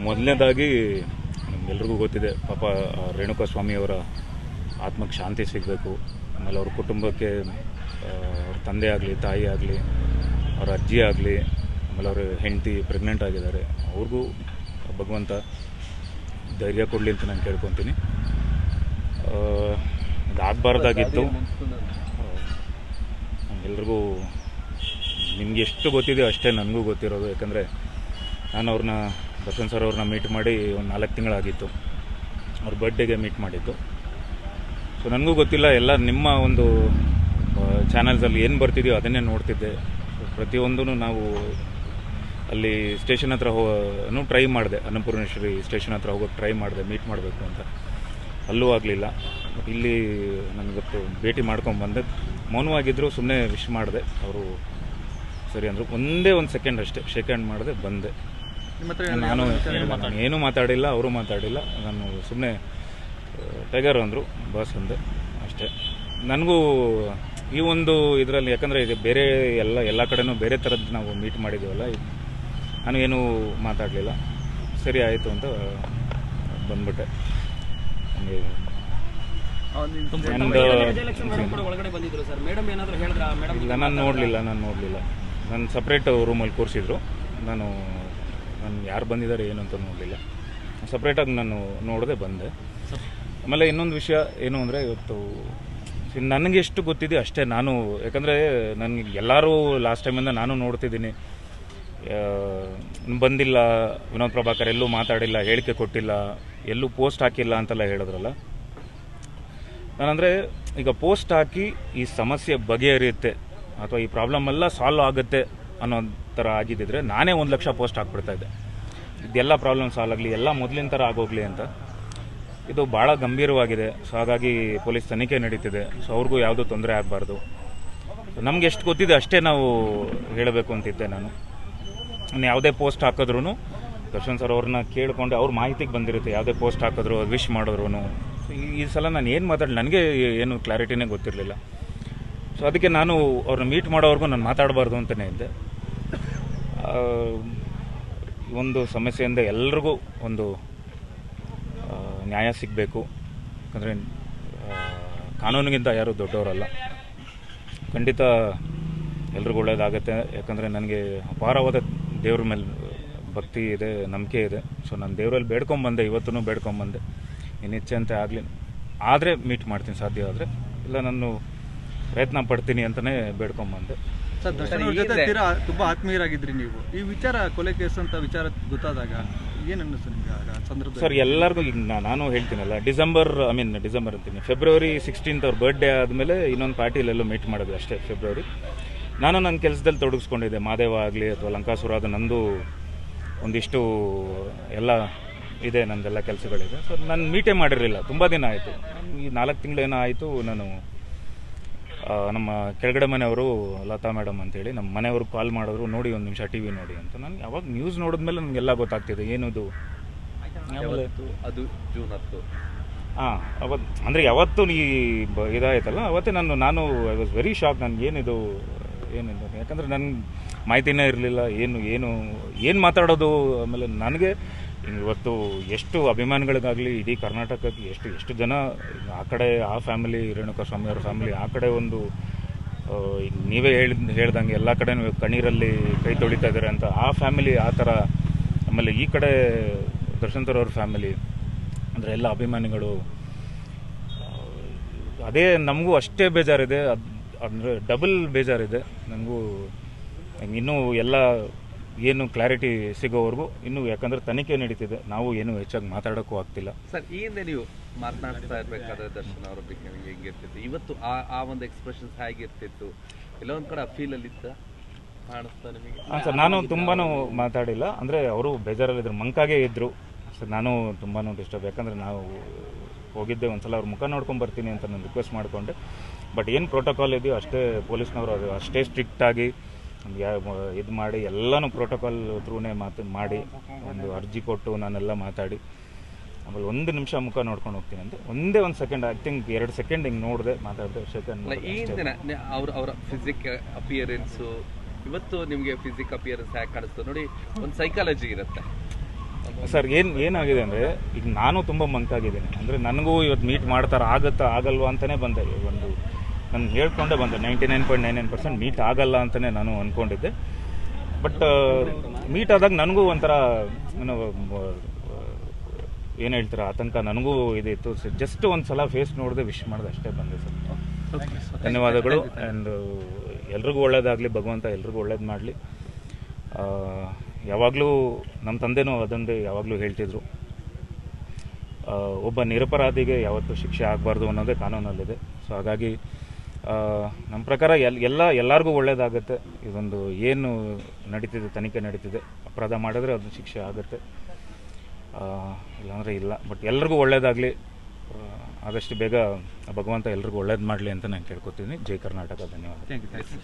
ಮೊದಲನೇದಾಗಿ ನಮಗೆಲ್ರಿಗೂ ಗೊತ್ತಿದೆ, ಪಾಪ ರೇಣುಕಾ ಸ್ವಾಮಿಯವರ ಆತ್ಮಕ್ಕೆ ಶಾಂತಿ ಸಿಗಬೇಕು. ಆಮೇಲೆ ಅವ್ರ ಕುಟುಂಬಕ್ಕೆ ಅವ್ರ ತಂದೆ ಆಗಲಿ, ತಾಯಿ ಆಗಲಿ, ಅವ್ರ ಅಜ್ಜಿ ಆಗಲಿ, ಆಮೇಲೆ ಅವ್ರ ಹೆಂಡತಿ ಪ್ರೆಗ್ನೆಂಟ್ ಆಗಿದ್ದಾರೆ, ಅವ್ರಿಗೂ ಭಗವಂತ ಧೈರ್ಯ ಕೊಡಲಿ ಅಂತ ನಾನು ಕೇಳ್ಕೊತೀನಿ. ಅದಾಗಬಾರ್ದಾಗಿತ್ತು. ನಮಗೆಲ್ರಿಗೂ ನಿಮ್ಗೆ ಎಷ್ಟು ಗೊತ್ತಿದೆ ಅಷ್ಟೇ ನನಗೂ ಗೊತ್ತಿರೋದು. ಯಾಕಂದರೆ ನಾನು ದರ್ಶನ್ ಸರ್ ಅವ್ರನ್ನ ಮೀಟ್ ಮಾಡಿ ಒಂದು 4 ತಿಂಗಳಾಗಿತ್ತು. ಅವ್ರ ಬರ್ಡೇಗೆ ಮೀಟ್ ಮಾಡಿದ್ದು. ಸೊ ನನಗೂ ಗೊತ್ತಿಲ್ಲ, ಎಲ್ಲ ನಿಮ್ಮ ಒಂದು ಚಾನಲ್ಸಲ್ಲಿ ಏನು ಬರ್ತಿದೆಯೋ ಅದನ್ನೇ ನೋಡ್ತಿದ್ದೆ. ಪ್ರತಿಯೊಂದೂ ನಾವು ಅಲ್ಲಿ ಸ್ಟೇಷನ್ ಹತ್ರ ಟ್ರೈ ಮಾಡಿದೆ, ಅನ್ನಪೂರ್ಣೇಶ್ವರಿ ಸ್ಟೇಷನ್ ಹತ್ರ ಹೋಗೋಕ್ಕೆ ಟ್ರೈ ಮಾಡಿದೆ, ಮೀಟ್ ಮಾಡಬೇಕು ಅಂತ. ಅಲ್ಲೂ ಆಗಲಿಲ್ಲ. ಬಟ್ ಇಲ್ಲಿ ನನಗೊತ್ತು ಭೇಟಿ ಮಾಡ್ಕೊಂಬಂದೆ. ಮೌನವಾಗಿದ್ದರು, ಸುಮ್ಮನೆ ವಿಶ್ ಮಾಡಿದೆ. ಅವರು ಸರಿ ಅಂದರು. ಒಂದೇ ಒಂದು ಸೆಕೆಂಡ್ ಅಷ್ಟೇ ಶೇಕ್ ಹ್ಯಾಂಡ್ ಮಾಡಿದೆ, ಬಂದೆ. ನಾನು ಏನೂ ಮಾತಾಡಿಲ್ಲ, ಅವರು ಮಾತಾಡಿಲ್ಲ. ನಾನು ಸುಮ್ಮನೆ ಟೈಗರ್ ಅಂದರು, ಬಾಸ್ ಅಂದೆ ಅಷ್ಟೇ. ನನಗೂ ಈ ಒಂದು ಇದರಲ್ಲಿ, ಯಾಕಂದರೆ ಇದು ಬೇರೆ ಎಲ್ಲ ಕಡೆನೂ ಬೇರೆ ಥರದ್ದು ನಾವು ಮೀಟ್ ಮಾಡಿದ್ದೀವಲ್ಲ, ನಾನು ಏನೂ ಮಾತಾಡಲಿಲ್ಲ. ಸರಿ ಆಯಿತು ಅಂತ ಬಂದ್ಬಿಟ್ಟೆ. ನನಗೆ ಇಲ್ಲ, ನಾನು ನೋಡಲಿಲ್ಲ. ನಾನು ಸಪ್ರೇಟ್ ರೂಮಲ್ಲಿ ಕೂರಿಸಿದ್ರು. ನಾನು ಯಾರು ಬಂದಿದ್ದಾರೆ ಏನು ಅಂತ ನೋಡಲಿಲ್ಲ. ಸಪ್ರೇಟಾಗಿ ನಾನು ನೋಡದೆ ಬಂದೆ. ಆಮೇಲೆ ಇನ್ನೊಂದು ವಿಷಯ ಏನು ಅಂದರೆ, ಇವತ್ತು ನನಗೆ ಎಷ್ಟು ಗೊತ್ತಿದೆ ಅಷ್ಟೇ ನಾನು. ಯಾಕಂದರೆ ನನಗೆ ಎಲ್ಲರೂ ಲಾಸ್ಟ್ ಟೈಮಿಂದ ನಾನು ನೋಡ್ತಿದ್ದೀನಿ, ಬಂದಿಲ್ಲ ವಿನೋದ್ ಪ್ರಭಾಕರ್, ಎಲ್ಲೂ ಮಾತಾಡಿಲ್ಲ, ಹೇಳಿಕೆ ಕೊಟ್ಟಿಲ್ಲ, ಎಲ್ಲೂ ಪೋಸ್ಟ್ ಹಾಕಿಲ್ಲ ಅಂತೆಲ್ಲ ಹೇಳಿದ್ರಲ್ಲ. ನಾನಂದರೆ ಈಗ ಪೋಸ್ಟ್ ಹಾಕಿ ಈ ಸಮಸ್ಯೆ ಬಗೆಹರಿಯುತ್ತೆ ಅಥವಾ ಈ ಪ್ರಾಬ್ಲಮ್ ಎಲ್ಲ ಸಾಲ್ವ್ ಆಗುತ್ತೆ ಅನ್ನೋ ಥರ ಆಗಿದ್ದಿದ್ರೆ ನಾನೇ 1 ಲಕ್ಷ ಪೋಸ್ಟ್ ಹಾಕ್ಬಿಡ್ತಾಯಿದ್ದೆ. ಇದೆಲ್ಲ ಪ್ರಾಬ್ಲಮ್ ಸಾಲ್ವ್ ಆಗಲಿ, ಎಲ್ಲ ಮೊದಲಿನ ಥರ ಆಗೋಗಲಿ ಅಂತ. ಇದು ಭಾಳ ಗಂಭೀರವಾಗಿದೆ. ಸೊ ಹಾಗಾಗಿ ಪೊಲೀಸ್ ತನಿಖೆ ನಡೀತಿದೆ. ಸೊ ಅವ್ರಿಗೂ ಯಾವುದೂ ತೊಂದರೆ ಆಗಬಾರ್ದು. ನಮ್ಗೆ ಎಷ್ಟು ಗೊತ್ತಿದೆ ಅಷ್ಟೇ ನಾವು ಹೇಳಬೇಕು ಅಂತಿದ್ದೆ. ನಾನು ಯಾವುದೇ ಪೋಸ್ಟ್ ಹಾಕಿದ್ರೂ ದರ್ಶನ್ ಸರ್ ಅವ್ರನ್ನ ಕೇಳಿಕೊಂಡು ಅವ್ರ ಮಾಹಿತಿಗೆ ಬಂದಿರುತ್ತೆ. ಯಾವುದೇ ಪೋಸ್ಟ್ ಹಾಕಿದ್ರು, ವಿಶ್ ಮಾಡಿದ್ರು. ಈ ಸಲ ನಾನು ಏನು ಮಾತಾಡಲಿ, ನನಗೆ ಏನು ಕ್ಲಾರಿಟಿನೇ ಗೊತ್ತಿರಲಿಲ್ಲ. ಸೊ ಅದಕ್ಕೆ ನಾನು ಅವ್ರನ್ನ ಮೀಟ್ ಮಾಡೋವರೆಗೂ ನಾನು ಮಾತಾಡಬಾರ್ದು ಅಂತಲೇ ಇದ್ದೆ. ಒಂದು ಸಮಸ್ಯೆಯಿಂದ ಎಲ್ರಿಗೂ ಒಂದು ನ್ಯಾಯ ಸಿಗಬೇಕು. ಯಾಕಂದರೆ ಕಾನೂನಿಗಿಂತ ಯಾರೂ ದೊಡ್ಡವರಲ್ಲ. ಖಂಡಿತ ಎಲ್ರಿಗೂ ಒಳ್ಳೆಯದಾಗತ್ತೆ. ಯಾಕಂದರೆ ನನಗೆ ಅಪಾರವಾದ ದೇವ್ರ ಮೇಲೆ ಭಕ್ತಿ ಇದೆ, ನಂಬಿಕೆ ಇದೆ. ಸೊ ನಾನು ದೇವರಲ್ಲಿ ಬೇಡ್ಕೊಂಬಂದೆ, ಇವತ್ತೂ ಬೇಡ್ಕೊಂಬಂದೆ. ಇನ್ನಿಚ್ಛೆಂತೆ ಆಗಲಿ, ಆದರೆ ಮೀಟ್ ಮಾಡ್ತೀನಿ ಸಾಧ್ಯ ಆದರೆ. ಇಲ್ಲ, ನಾನು ಪ್ರಯತ್ನ ಪಡ್ತೀನಿ ಅಂತಲೇ ಬೇಡ್ಕೊಂಬಂದೆ. ಸರ್, ದರ್ಶನ್ ಅವ್ರ ಜೊತೆ ತುಂಬ ಆತ್ಮೀಯರಾಗಿದ್ರಿ ನೀವು. ಈ ವಿಚಾರ ಕೊಲೆ ಕೇಸ್ ಅಂತ ವಿಚಾರ ಗೊತ್ತಾದಾಗ ಏನು ಅನ್ನಿಸ್ತು ನಿಮಗೆ ಆ ಸಂದರ್ಭ? ಸರ್, ಎಲ್ಲರಿಗೂ ಈಗ ನಾನು ಹೇಳ್ತೀನಲ್ಲ, ಡಿಸೆಂಬರ್ ಅಂತೀನಿ, ಫೆಬ್ರವರಿ 16 ಅವ್ರ ಬರ್ಡೇ ಆದಮೇಲೆ ಇನ್ನೊಂದು ಪಾರ್ಟಿಲೆಲ್ಲೋ ಮೀಟ್ ಮಾಡಿದ್ವಿ ಅಷ್ಟೇ. ಫೆಬ್ರವರಿ ನಾನು ನನ್ನ ಕೆಲಸದಲ್ಲಿ ತೊಡಗಿಸ್ಕೊಂಡಿದ್ದೆ. ಮಾದೇವ ಆಗಲಿ ಅಥವಾ ಲಂಕಾಸುರ, ಅದು ನಂದು ಒಂದಿಷ್ಟು ಎಲ್ಲ ಇದೆ, ನನ್ನದೆಲ್ಲ ಕೆಲಸಗಳಿದೆ. ಸೊ ನಾನು ಮೀಟೇ ಮಾಡಿರಲಿಲ್ಲ, ತುಂಬ ದಿನ ಆಯಿತು. ಈ 4 ತಿಂಗಳೇನೋ ಆಯಿತು. ನಾನು ನಮ್ಮ ಕೆಳಗಡೆ ಮನೆಯವರು ಲತಾ ಮೇಡಮ್ ಅಂತೇಳಿ ನಮ್ಮ ಮನೆಯವ್ರಿಗೆ ಕಾಲ್ ಮಾಡಿದ್ರು, ನೋಡಿ ಒಂದು ನಿಮಿಷ ಟಿ ವಿ ನೋಡಿ ಅಂತ. ನಾನು ಯಾವಾಗ ನ್ಯೂಸ್ ನೋಡಿದ್ಮೇಲೆ ನನಗೆಲ್ಲ ಗೊತ್ತಾಗ್ತಿದೆ ಏನಿದು. ಅದು ಜೂನ್ 10. ಹಾಂ, ಅವತ್ತು ಅಂದರೆ ಯಾವತ್ತು ಇದಾಯ್ತಲ್ಲ, ಅವತ್ತೇ ನಾನು ಐ ವಾಸ್ ವೆರಿ ಶಾಕ್. ನನಗೆ ಏನಿದು. ಯಾಕಂದರೆ ನನಗೆ ಮಾಹಿತಿನೇ ಇರಲಿಲ್ಲ, ಏನು ಮಾತಾಡೋದು. ಆಮೇಲೆ ನನಗೆ ಇವತ್ತು ಎಷ್ಟು ಅಭಿಮಾನಿಗಳಿಗಾಗಲಿ, ಇಡೀ ಕರ್ನಾಟಕಕ್ಕೆ ಎಷ್ಟು ಜನ ಆ ಕಡೆ, ಆ ಫ್ಯಾಮಿಲಿ, ರೇಣುಕಾ ಸ್ವಾಮಿ ಅವ್ರ ಫ್ಯಾಮಿಲಿ ಆ ಕಡೆ ಒಂದು, ಈಗ ನೀವೇ ಹೇಳ್ದಂಗೆ ಎಲ್ಲ ಕಡೆ ಕಣ್ಣೀರಲ್ಲಿ ಕೈ ತೊಳಿತಾ ಇದ್ದಾರೆ ಅಂತ ಆ ಫ್ಯಾಮಿಲಿ ಆ ಥರ. ಆಮೇಲೆ ಈ ಕಡೆ ದರ್ಶನ್ ಸರ್ ಅವ್ರ ಫ್ಯಾಮಿಲಿ ಅಂದರೆ ಎಲ್ಲ ಅಭಿಮಾನಿಗಳು. ಅದೇ ನಮಗೂ ಅಷ್ಟೇ ಬೇಜಾರಿದೆ, ಅಂದರೆ ಡಬಲ್ ಬೇಜಾರಿದೆ ನನಗೂ. ಇನ್ನೂ ಎಲ್ಲ ಏನು ಕ್ಲಾರಿಟಿ ಸಿಗೋವರೆಗೂ ಇನ್ನೂ, ಯಾಕಂದರೆ ತನಿಖೆ ನಡೀತಿದೆ, ನಾವು ಏನು ಹೆಚ್ಚಾಗಿ ಮಾತಾಡೋಕ್ಕೂ ಆಗ್ತಿಲ್ಲ. ಸರ್, ಈ ಹಿಂದೆ ನೀವು ಮಾತನಾಡ್ತಾ ಇರಬೇಕಾದ್ರೆ ದರ್ಶನ್ ಅವರ ಬಗ್ಗೆ ಹೆಂಗಿರ್ತಿತ್ತು, ಇವತ್ತು ಆ ಒಂದು ಎಕ್ಸ್ಪ್ರೆಷನ್ಸ್ ಹೇಗಿರ್ತಿತ್ತು? ಎಲ್ಲ ಒಂದು ಕಡೆ ಫೀಲಲ್ಲಿದ್ದ ಕಾಣಿಸ್ತಾ ನಿಮಗೆ? ಹಾಂ ಸರ್, ನಾನು ತುಂಬಾ ಮಾತಾಡಿಲ್ಲ. ಅಂದರೆ ಅವರು ಬೇಜಾರಲ್ಲಿದ್ದರು, ಮಂಕಾಗೇ ಇದ್ದರು ಸರ್. ನಾನು ತುಂಬಾ ಡಿಸ್ಟರ್ಬ್, ಯಾಕಂದರೆ ನಾವು ಹೋಗಿದ್ದೆ ಒಂದ್ಸಲ ಅವ್ರ ಮುಖ ನೋಡ್ಕೊಂಡು ಬರ್ತೀನಿ ಅಂತ ನಾನು ರಿಕ್ವೆಸ್ಟ್ ಮಾಡಿಕೊಂಡೆ. ಬಟ್ ಏನು ಪ್ರೋಟೋಕಾಲ್ ಇದೆಯೋ ಅಷ್ಟೇ ಪೊಲೀಸ್ನವರು ಅದು ಅಷ್ಟೇ ಸ್ಟ್ರಿಕ್ಟಾಗಿ ಇದು ಮಾಡಿ, ಎಲ್ಲನೂ ಪ್ರೋಟೋಕಾಲ್ ಥ್ರೂನೇ ಮಾಡಿ ಒಂದು ಅರ್ಜಿ ಕೊಟ್ಟು ನಾನೆಲ್ಲ ಮಾತಾಡಿ ಆಮೇಲೆ 1 ನಿಮಿಷ ಮುಖ ನೋಡ್ಕೊಂಡು ಹೋಗ್ತೀನಿ ಅಂತ. ಒಂದೇ 1 ಸೆಕೆಂಡ್, ಐ ಥಿಂಕ್ 2 ಸೆಕೆಂಡ್ ಹಿಂಗೆ ನೋಡಿದೆ, ಮಾತಾಡಿದೆ, ಸೆಕೆಂಡ್. ಈ ದಿನ ಅವರ ಫಿಸಿಕ್ ಅಪಿಯರೆನ್ಸು, ಇವತ್ತು ನಿಮಗೆ ಫಿಸಿಕ್ ಅಪಿಯರೆನ್ಸ್ ಹೇಗೆ ಕಾಣಿಸ್ತು ನೋಡಿ. ಒಂದು ಸೈಕಾಲಜಿ ಇರುತ್ತೆ, ಸರ್ ಏನಾಗಿದೆ ಅಂದರೆ ಈಗ ನಾನು ತುಂಬ ಮಂಕಾಗಿದ್ದೀನಿ. ಅಂದರೆ ನನಗೂ ಇವತ್ತು ಮೀಟ್ ಮಾಡ್ತಾರೆ, ಆಗುತ್ತಾ ಆಗಲ್ವಾ ಅಂತಲೇ ಬಂದೆ. ಒಂದು ನಾನು ಹೇಳ್ಕೊಂಡೇ ಬಂದೆ 99.99% ಮೀಟ್ ಆಗಲ್ಲ ಅಂತಲೇ ನಾನು ಅಂದ್ಕೊಂಡಿದ್ದೆ. ಬಟ್ ಮೀಟ್ ಆದಾಗ ನನಗೂ ಒಂಥರ ಏನು ಹೇಳ್ತಾರೆ ಆತಂಕ ನನಗೂ ಇದಿತ್ತು. ಜಸ್ಟ್ ಒಂದು ಸಲ ಫೇಸ್ ನೋಡಿದೆ, ವಿಶ್ ಮಾಡಿದೆ, ಅಷ್ಟೇ ಬಂದೆ ಸರ್. ಧನ್ಯವಾದಗಳು. ಆ್ಯಂಡ್ ಎಲ್ರಿಗೂ ಒಳ್ಳೇದಾಗಲಿ, ಭಗವಂತ ಎಲ್ರಿಗೂ ಒಳ್ಳೇದು ಮಾಡಲಿ. ಯಾವಾಗಲೂ ನಮ್ಮ ತಂದೆನೂ ಅದೊಂದೇ ಯಾವಾಗಲೂ ಹೇಳ್ತಿದ್ರು, ಒಬ್ಬ ನಿರಪರಾಧಿಗೆ ಯಾವತ್ತೂ ಶಿಕ್ಷೆ ಆಗಬಾರ್ದು ಅನ್ನೋದೇ ಕಾನೂನಲ್ಲಿದೆ. ಸೊ ಹಾಗಾಗಿ ನಮ್ಮ ಪ್ರಕಾರ ಎಲ್ಲರಿಗೂ ಒಳ್ಳೇದಾಗುತ್ತೆ. ಇದೊಂದು ಏನು ನಡೀತಿದೆ, ತನಿಖೆ ನಡೀತಿದೆ, ಅಪರಾಧ ಮಾಡಿದ್ರೆ ಅದು ಶಿಕ್ಷೆ ಆಗುತ್ತೆ, ಇಲ್ಲಾಂದರೆ ಇಲ್ಲ. ಬಟ್ ಎಲ್ರಿಗೂ ಒಳ್ಳೇದಾಗಲಿ, ಆದಷ್ಟು ಬೇಗ ಭಗವಂತ ಎಲ್ರಿಗೂ ಒಳ್ಳೇದು ಮಾಡಲಿ ಅಂತ ನಾನು ಕೇಳ್ಕೊತೀನಿ. ಜೈ ಕರ್ನಾಟಕ. ಧನ್ಯವಾದ. Thank you.